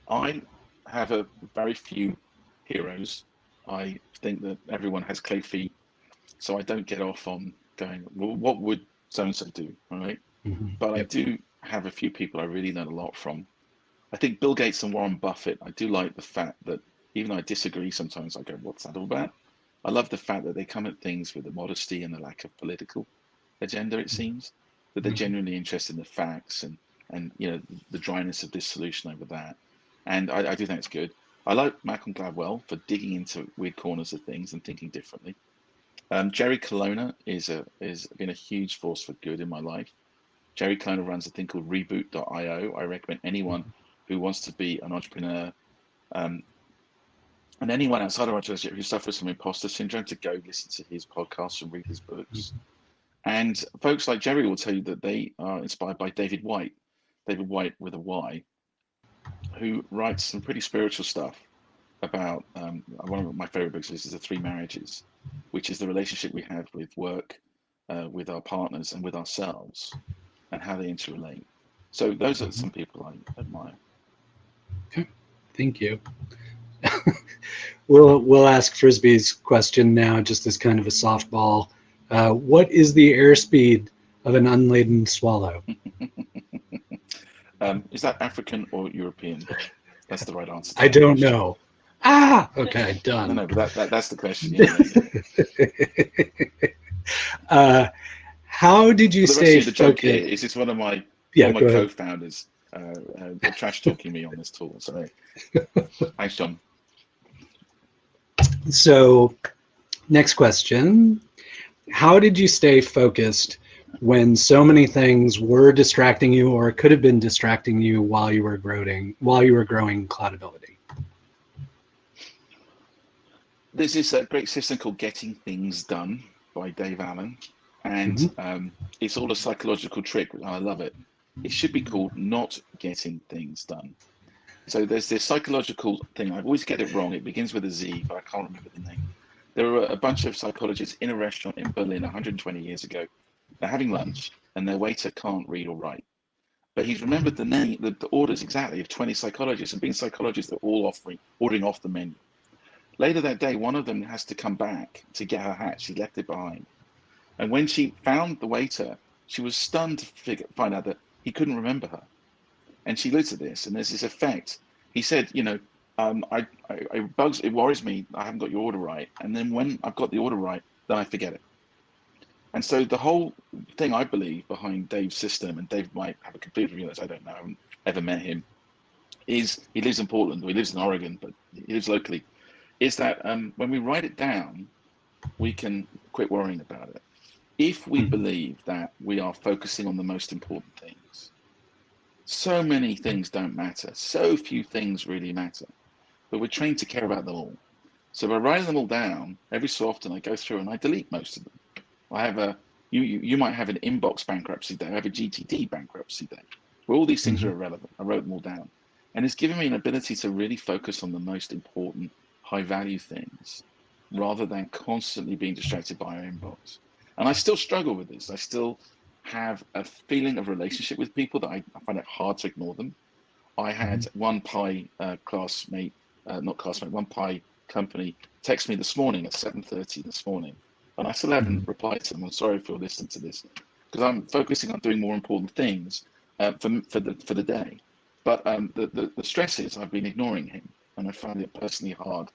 I have a very few heroes. I think that everyone has clay feet, so I don't get off on going, well, what would so-and-so do, all right? But I do have a few people I really learn a lot from. I think Bill Gates and Warren Buffett, I do like the fact that even though I disagree sometimes, I go, what's that all about? I love the fact that they come at things with a modesty and a lack of political agenda, it seems, that they're genuinely interested in the facts and the dryness of this solution over that. And I do think it's good. I like Malcolm Gladwell for digging into weird corners of things and thinking differently. Jerry Colonna has been a huge force for good in my life. Jerry Colonna runs a thing called Reboot.io. I recommend anyone who wants to be an entrepreneur and anyone outside of entrepreneurship who suffers from imposter syndrome to go listen to his podcasts and read his books. And folks like Jerry will tell you that they are inspired by David White with a Y, who writes some pretty spiritual stuff about one of my favorite books is The Three Marriages, which is the relationship we have with work, with our partners and with ourselves and how they interrelate. So those are some people I admire. Okay, thank you. We'll ask Frisbee's question now, just as kind of a softball. What is the airspeed of an unladen swallow? Is that African or European? That's the right answer. I don't know. Okay, done. No, but that's the question. Yeah. How did you stay focused? The joke here focused? is it's one of my Yeah, one of my co-founders trash talking me on this tool. So thanks, John. So, next question. How did you stay focused when so many things were distracting you or could have been distracting you while you were growing Cloudability? There's this great system called Getting Things Done by Dave Allen, and it's all a psychological trick. I love it. It should be called Not Getting Things Done. So there's this psychological thing. I always get it wrong. It begins with a Z, but I can't remember the name. There were a bunch of psychologists in a restaurant in Berlin 120 years ago. They're having lunch, and their waiter can't read or write. But he's remembered the name, the orders exactly of 20 psychologists, and being psychologists, they're all ordering off the menu. Later that day, one of them has to come back to get her hat. She left it behind. And when she found the waiter, she was stunned to find out that he couldn't remember her. And she looked at this, and there's this effect. He said, it worries me, I haven't got your order right. And then when I've got the order right, then I forget it. And so the whole thing, I believe, behind Dave's system, and Dave might have a complete view on this, I don't know, I haven't ever met him, is he lives in Portland, or he lives in Oregon, but he lives locally. Is that when we write it down, we can quit worrying about it. If we believe that we are focusing on the most important things, so many things don't matter. So few things really matter, but we're trained to care about them all. So by writing them all down, every so often I go through and I delete most of them. I have you might have an inbox bankruptcy day. I have a GTD bankruptcy day, where all these things are irrelevant. I wrote them all down. And it's given me an ability to really focus on the most important, high value things, rather than constantly being distracted by our inbox. And I still struggle with this. I still have a feeling of relationship with people that I find it hard to ignore them. I had one Pi classmate, not classmate, one Pi company text me this morning at 7:30 this morning, and I still haven't replied to them. I'm sorry if you're listening to this, because I'm focusing on doing more important things for the day. But the stress is I've been ignoring him, and I find it personally hard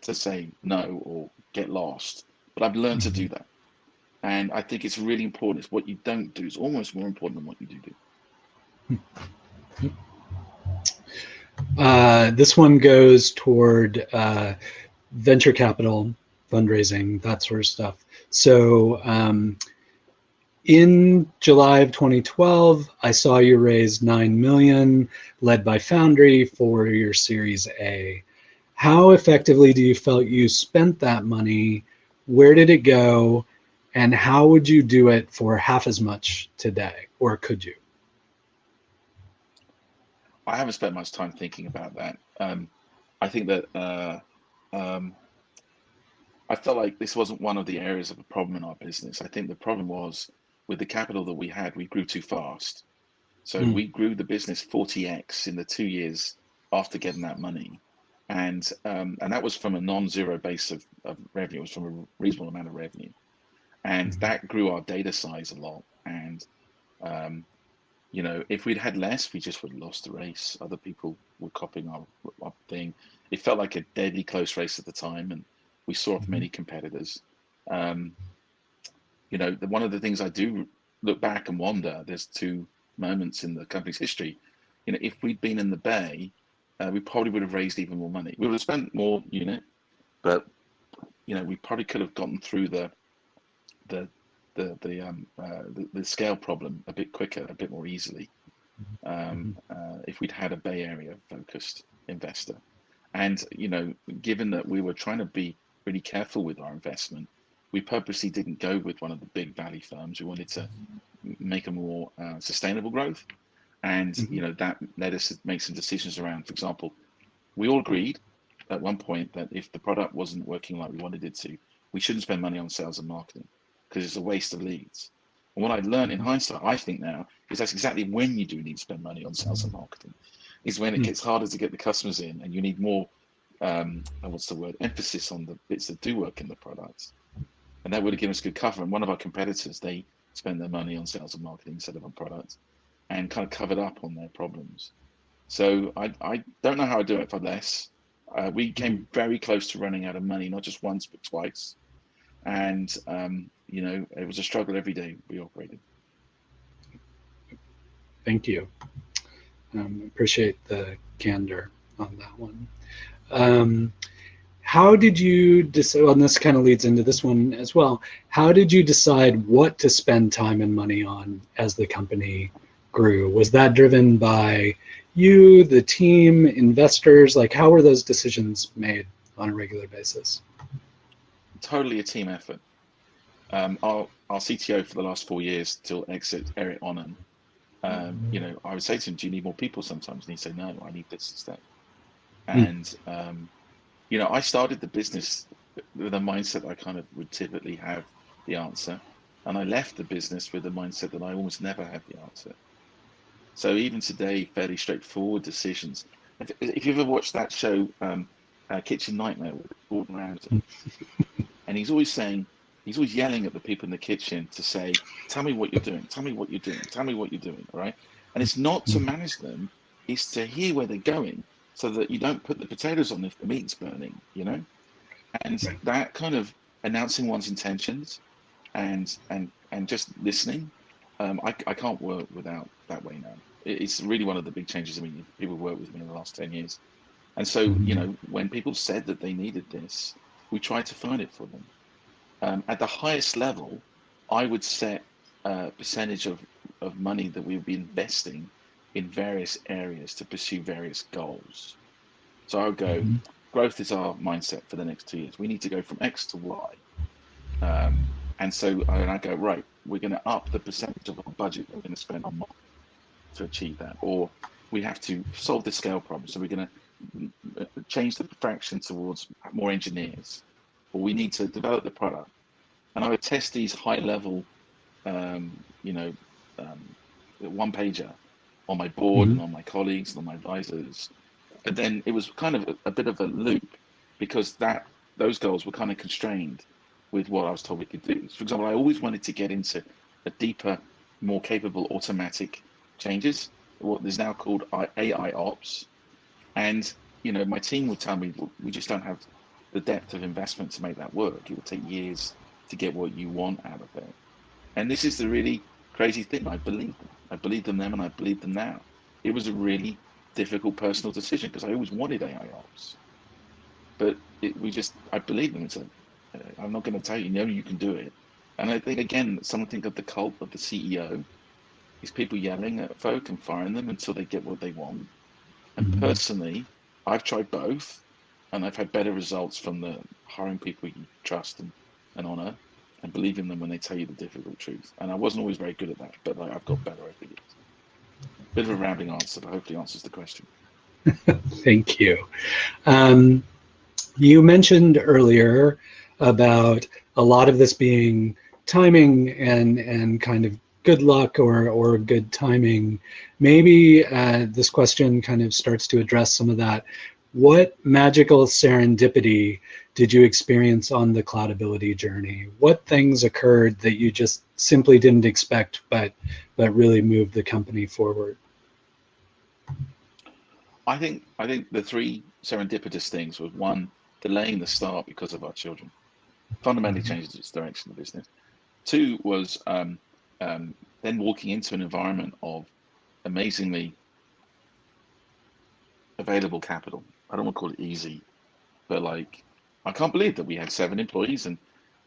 to say no or get lost. But I've learned to do that, and I think it's really important. It's what you don't do is almost more important than what you do. This one goes toward venture capital, fundraising, that sort of stuff. So in July of 2012, I saw you raise 9 million, led by Foundry, for your Series A. How effectively do you felt you spent that money? Where did it go? And how would you do it for half as much today, or could you? I haven't spent much time thinking about that. I think that I felt like this wasn't one of the areas of a problem in our business. I think the problem was with the capital that we had, we grew too fast. So we grew the business 40x in the 2 years after getting that money. And that was from a non-zero base of revenue. It was from a reasonable amount of revenue. And that grew our data size a lot. And you know, if we'd had less, we just would have lost the race. Other people were copying our thing. It felt like a deadly close race at the time, and we saw off many competitors. You know, one of the things I do look back and wonder, there's two moments in the company's history. You know, if we'd been in the Bay, we probably would have raised even more money. We would have spent more unit, but you know, we probably could have gotten through the scale problem a bit quicker, a bit more easily, if we'd had a Bay Area focused investor. And you know, given that we were trying to be really careful with our investment, we purposely didn't go with one of the big Valley firms. We wanted to make a more sustainable growth, and you know, that led us to make some decisions around. For example, we all agreed at one point that if the product wasn't working like we wanted it to, we shouldn't spend money on sales and marketing, because it's a waste of leads. And what I learned in hindsight, I think now, is that's exactly when you do need to spend money on sales and marketing, is when it gets harder to get the customers in, and you need more, what's the word, emphasis on the bits that do work in the products. And that would have given us good cover. And one of our competitors, they spend their money on sales and marketing instead of on products, and kind of covered up on their problems. So I don't know how I do it for less. We came very close to running out of money, not just once, but twice. And you know, it was a struggle every day we operated. Thank you. Appreciate the candor on that one. How did you decide, well, and this kind of leads into this one as well, how did you decide what to spend time and money on as the company grew? Was that driven by you, the team, investors? Like, how were those decisions made on a regular basis? Totally a team effort. Our CTO for the last 4 years till exit, Eric Onan, you know, I would say to him, do you need more people sometimes? And he'd say, no, I need this instead. And, you know, I started the business with a mindset I kind of would typically have the answer. And I left the business with a mindset that I almost never had the answer. So even today, fairly straightforward decisions. If you've ever watched that show, Kitchen Nightmare with Gordon Ramsay, and he's always yelling at the people in the kitchen to say, tell me what you're doing, tell me what you're doing, tell me what you're doing, all right? And it's not to manage them, it's to hear where they're going, so that you don't put the potatoes on if the meat's burning, you know? And that kind of announcing one's intentions and just listening, I can't work without that way now. It's really one of the big changes. I mean, people work with me in the last 10 years. And so, when people said that they needed this, we tried to find it for them. At the highest level, I would set a percentage of money that we would be investing in various areas to pursue various goals. So I would go, growth is our mindset for the next 2 years. We need to go from X to Y. And so I go, right, we're going to up the percentage of our budget that we're going to spend on marketing to achieve that. Or we have to solve the scale problem. So we're going to change the fraction towards more engineers. Or we need to develop the product. And I would test these high level, one pager on my board and on my colleagues and on my advisors. And then it was kind of a bit of a loop, because those goals were kind of constrained with what I was told we could do. So for example, I always wanted to get into a deeper, more capable automatic changes, what is now called AI ops. And my team would tell me, we just don't have the depth of investment to make that work. It would take years to get what you want out of it. And this is the really crazy thing. I believed them. I believed them then, and I believe them now. It was a really difficult personal decision, because I always wanted AI ops. But I believe them. I'm not going to tell you, you can do it. And I think, again, something of the cult of the CEO is people yelling at folk and firing them until they get what they want. And personally, I've tried both, and I've had better results from the hiring people you trust and honor, and believe in them when they tell you the difficult truth. And I wasn't always very good at that, but I've got better over the years. Bit of a rambling answer, but hopefully answers the question. Thank you. You mentioned earlier about a lot of this being timing and kind of good luck or good timing. Maybe this question kind of starts to address some of that. What magical serendipity did you experience on the Cloudability journey? What things occurred that you just simply didn't expect, but really moved the company forward? I think the three serendipitous things was, one, delaying the start because of our children. Fundamentally changed its direction of the business. Two was then walking into an environment of amazingly available capital. I don't want to call it easy, but I can't believe that we had 7 employees and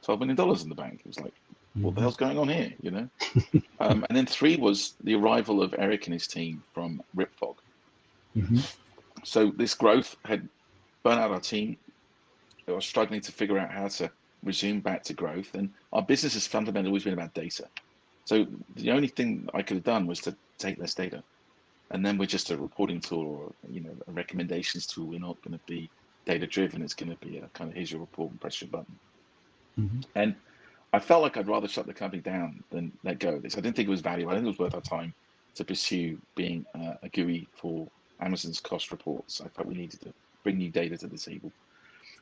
$12 million in the bank. It was like, what the hell's going on here, And then 3 was the arrival of Eric and his team from Ripfog. So this growth had burnt out our team. They were struggling to figure out how to resume back to growth. And our business has fundamentally always been about data. So the only thing I could have done was to take less data. And then we're just a reporting tool or, a recommendations tool. We're not going to be data driven. It's going to be a kind of, here's your report and press your button. And I felt like I'd rather shut the company down than let go of this. I didn't think it was valuable. I didn't think it was worth our time to pursue being a GUI for Amazon's cost reports. I felt we needed to bring new data to the table.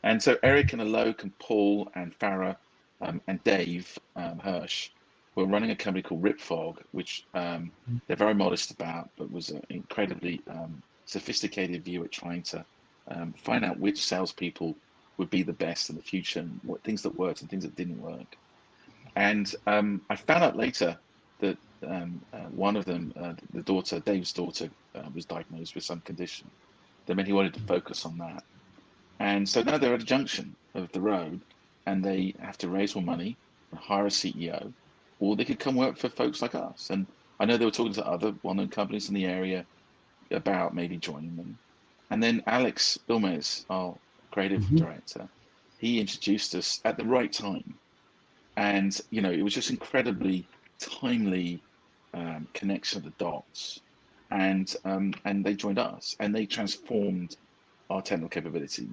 And so Eric and Alok and Paul and Farah and Dave Hirsch were running a company called Ripfog, which they're very modest about, but was an incredibly sophisticated view at trying to find out which salespeople would be the best in the future, and what things that worked and things that didn't work. And I found out later that one of them, the daughter, Dave's daughter, was diagnosed with some condition. That meant he wanted to focus on that. And so now they're at a junction of the road, and they have to raise more money and hire a CEO, or they could come work for folks like us. And I know they were talking to other well-known companies in the area about maybe joining them. And then Alex Gomez, our creative director, he introduced us at the right time. And, it was just incredibly timely connection of the dots. And they joined us, and they transformed our technical capability.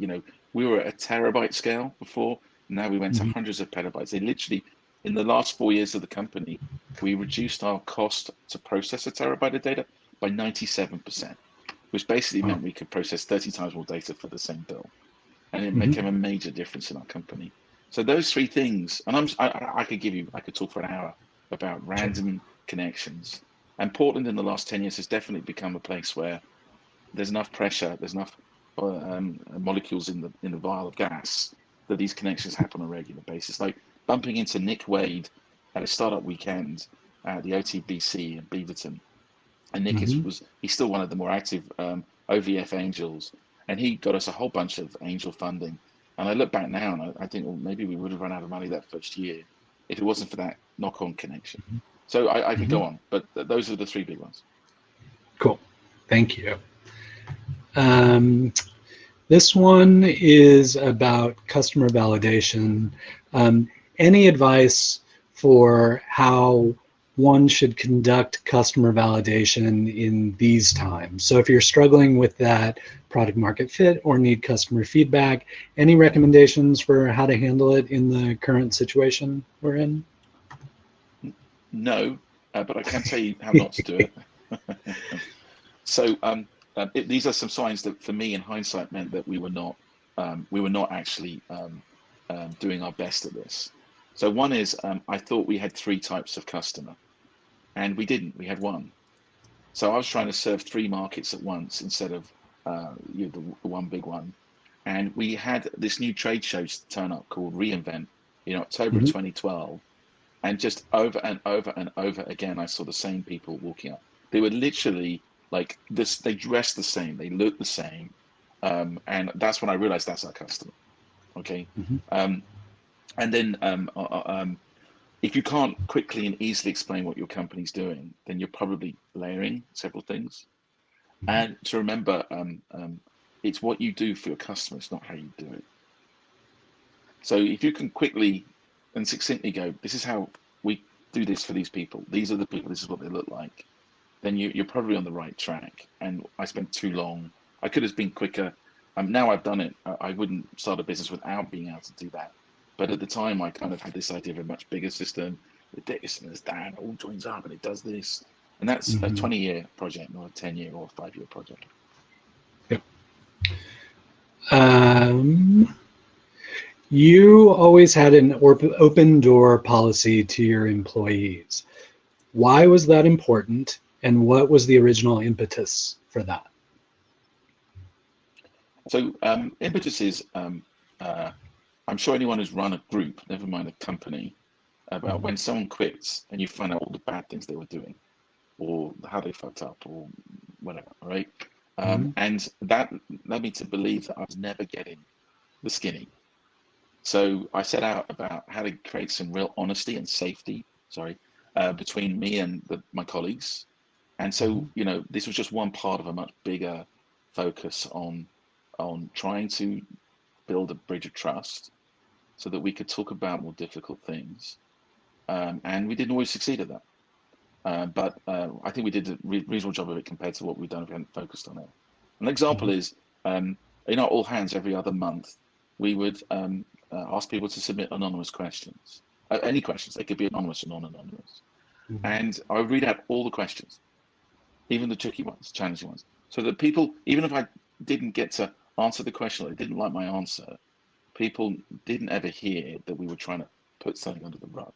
We were at a terabyte scale before. Now we went to hundreds of petabytes. They literally, in the last 4 years of the company, we reduced our cost to process a terabyte of data by 97%, which basically meant we could process 30 times more data for the same bill. And it became a major difference in our company. So those 3 things, and I could talk for an hour about random connections. And Portland in the last 10 years has definitely become a place where there's enough pressure, there's enough molecules in the vial of gas that these connections happen on a regular basis. Like bumping into Nick Wade at a startup weekend at the OTBC in Beaverton, And Nick he's still one of the more active OVF angels, and he got us a whole bunch of angel funding. And I look back now, and I think, well, maybe we would have run out of money that first year if it wasn't for that knock-on connection. So I could go on, but those are the three big ones. Cool. Thank you. This one is about customer validation. Any advice for how one should conduct customer validation in these times? So if you're struggling with that product market fit or need customer feedback, any recommendations for how to handle it in the current situation we're in? No, but I can tell you how not to do it. So these are some signs that, for me, in hindsight, meant that we were not actually doing our best at this. So one is I thought we had three types of customer, and we didn't. We had one. So I was trying to serve three markets at once instead of the one big one. And we had this new trade show turn up called reInvent in October 2012. And just over and over and over again, I saw the same people walking up. They were literally like this. They dressed the same. They looked the same. And that's when I realized that's our customer. Okay. And then if you can't quickly and easily explain what your company's doing, then you're probably layering several things. And to remember, it's what you do for your customers, not how you do it. So if you can quickly and succinctly go, this is how we do this for these people. These are the people. This is what they look like. Then you're probably on the right track. And I spent too long. I could have been quicker. Now I've done it. I wouldn't start a business without being able to do that. But at the time, I kind of had this idea of a much bigger system with this and that, all joins up and it does this. And that's a 20-year project, not a 10-year or a 5-year project. Yep. You always had an open door policy to your employees. Why was that important, and what was the original impetus for that? So impetus is, I'm sure anyone who's run a group, never mind a company, about when someone quits and you find out all the bad things they were doing or how they fucked up or whatever, right? And that led me to believe that I was never getting the skinny. So I set out about how to create some real honesty and safety, between me and my colleagues. And so, this was just one part of a much bigger focus on trying to build a bridge of trust so that we could talk about more difficult things. And we didn't always succeed at that. But I think we did a reasonable job of it compared to what we've done if we hadn't focused on it. An example is, in our all hands every other month, we would ask people to submit anonymous questions. Any questions, they could be anonymous or non-anonymous. And I would read out all the questions, even the tricky ones, challenging ones, so that people, even if I didn't get to answer the question or they didn't like my answer, people didn't ever hear that we were trying to put something under the rug.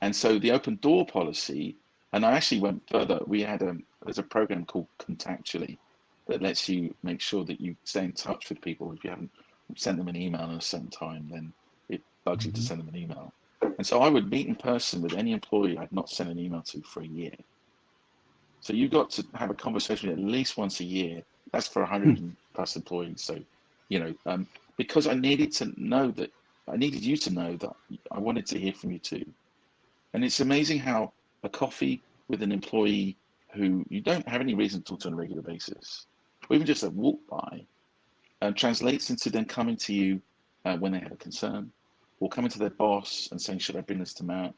And so the open door policy, and I actually went further. We had there's a program called Contactually that lets you make sure that you stay in touch with people. If you haven't sent them an email at a certain time, then it bugs you to send them an email. And so I would meet in person with any employee I'd not sent an email to for a year. So you got to have a conversation at least once a year. That's for 100 plus employees. So, because I needed you to know that I wanted to hear from you too. And it's amazing how a coffee with an employee who you don't have any reason to talk to on a regular basis, or even just a walk by, translates into them coming to you when they have a concern, or coming to their boss and saying, should I bring this to Matt?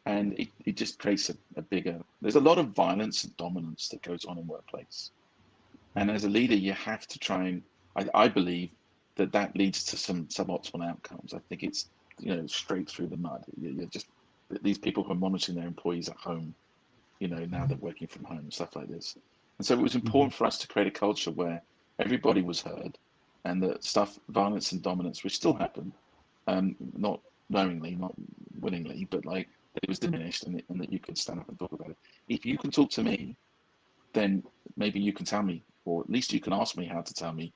And it just creates a bigger, there's a lot of violence and dominance that goes on in workplace. And as a leader, you have to try and, I believe that leads to some suboptimal outcomes. I think it's, straight through the mud. You're just, these people who are monitoring their employees at home, now they're working from home and stuff like this. And so it was important for us to create a culture where everybody was heard and that violence and dominance, which still happened, not knowingly, not willingly, but like it was diminished and that you could stand up and talk about it. If you can talk to me, then maybe you can tell me, or at least you can ask me how to tell me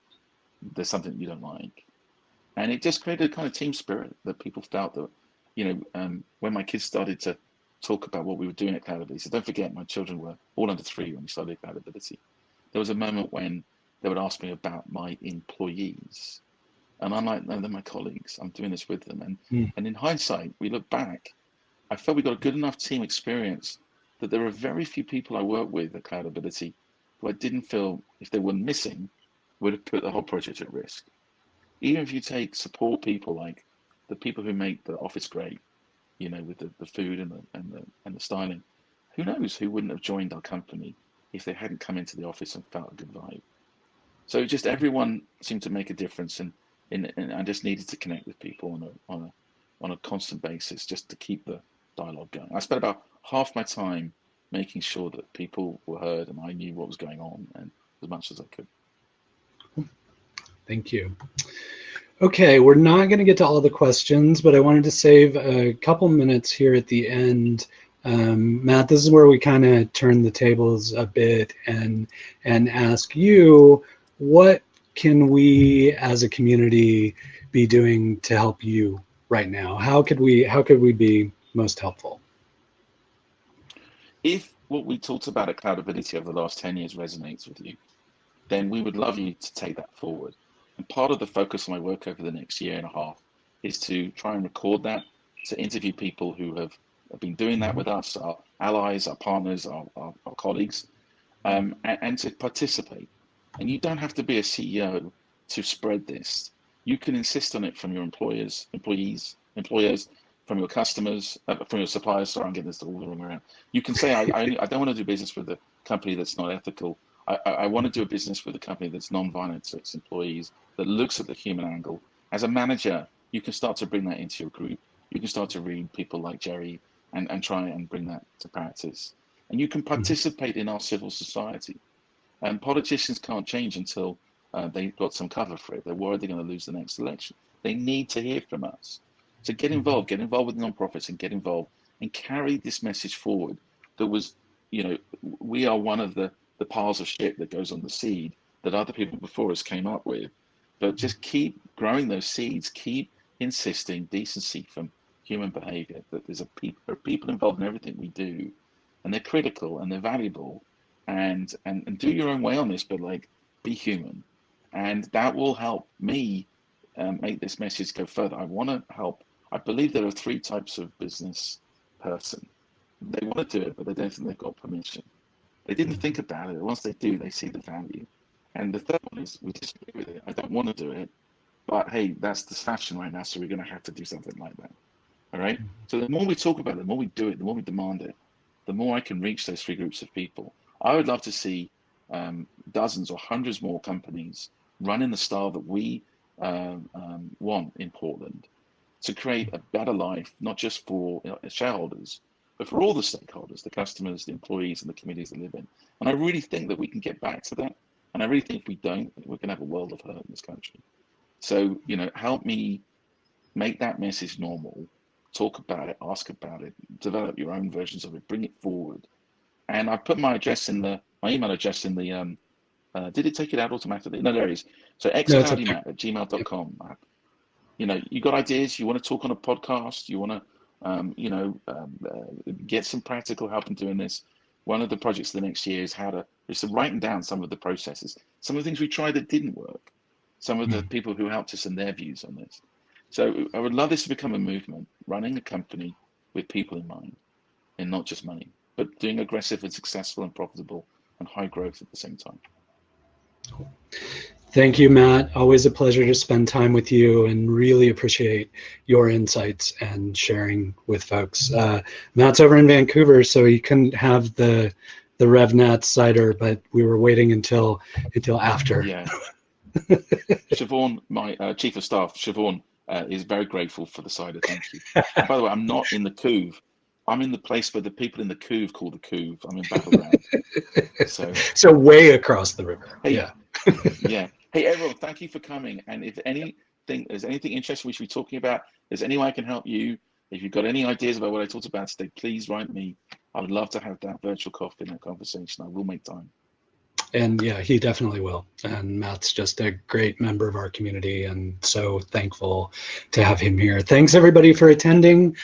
there's something you don't like. And it just created a kind of team spirit that people felt that, when my kids started to talk about what we were doing at Cloudability. So don't forget, my children were all under 3 when we started Cloudability. There was a moment when they would ask me about my employees. And I'm like, no, they're my colleagues. I'm doing this with them. And in hindsight, we look back, I felt we got a good enough team experience that there are very few people I work with at Cloudability who I didn't feel, if they were missing, would have put the whole project at risk. Even if you take support people, like the people who make the office great, you know, with the food and the styling, who knows who wouldn't have joined our company if they hadn't come into the office and felt a good vibe. So just everyone seemed to make a difference, and I just needed to connect with people on a constant basis just to keep the dialogue going. I spent about half my time making sure that people were heard and I knew what was going on, and as much as I could. Thank you. Okay, we're not going to get to all the questions, but I wanted to save a couple minutes here at the end. Matt, this is where we kind of turn the tables a bit and ask you, what can we as a community be doing to help you right now? How could we be most helpful? If what we talked about at Cloudability over the last 10 years resonates with you, then we would love you to take that forward. And part of the focus of my work over the next year and a half is to try and record that, to interview people who have been doing that with us, our allies, our partners, our colleagues, and to participate. And you don't have to be a CEO to spread this. You can insist on it from your employers, from your customers, from your suppliers. Sorry, I'm getting this all the wrong around. You can say, I don't want to do business with a company that's not ethical. I want to do a business with a company that's non-violent to its employees, that looks at the human angle. As a manager, you can start to bring that into your group. You can start to read people like Jerry and try and bring that to practice. And you can participate in our civil society. And politicians can't change until they've got some cover for it. They're worried they're going to lose the next election. They need to hear from us. So get involved with nonprofits and get involved and carry this message forward. That was, we are one of the piles of shit that goes on the seed that other people before us came up with. But just keep growing those seeds, keep insisting decency from human behavior, that there are people involved in everything we do, and they're critical and they're valuable, and do your own way on this, but like, be human. And that will help me make this message go further. I want to help. I believe there are 3 types of business person. They want to do it, but they don't think they've got permission. They didn't think about it. Once they do, they see the value. And the third one is, we disagree with it. I don't want to do it, but hey, that's the fashion right now, so we're going to have to do something like that. All right? So the more we talk about it, the more we do it, the more we demand it, the more I can reach those 3 groups of people. I would love to see dozens or hundreds more companies run in the style that we want in Portland, to create a better life, not just for shareholders, but for all the stakeholders, the customers, the employees, and the communities that live in. And I really think that we can get back to that. And I really think if we don't, we're going to have a world of hurt in this country. So, help me make that message normal. Talk about it, ask about it, develop your own versions of it, bring it forward. And I put my email address in the, did it take it out automatically? No, there it is. So xcloudymat@gmail.com. You got ideas, you want to talk on a podcast, you want to, get some practical help in doing this. One of the projects for the next year is writing down some of the processes, some of the things we tried that didn't work, some of the people who helped us and their views on this. So I would love this to become a movement, running a company with people in mind and not just money, but doing aggressive and successful and profitable and high growth at the same time. Thank you, Matt. Always a pleasure to spend time with you, and really appreciate your insights and sharing with folks. Matt's over in Vancouver, so he couldn't have the RevNat cider, but we were waiting until after. Yeah. Siobhan, my chief of staff, Siobhan, is very grateful for the cider. Thank you. And by the way, I'm not in the Couve. I'm in the place where the people in the Couve call the Couve. I'm in Battleground. So way across the river. Hey, yeah. Yeah. Hey, everyone, thank you for coming. And if there's anything interesting we should be talking about, there's any way I can help you. If you've got any ideas about what I talked about today, please write me. I would love to have that virtual coffee and that conversation. I will make time. And yeah, he definitely will. And Matt's just a great member of our community, and so thankful to have him here. Thanks everybody for attending.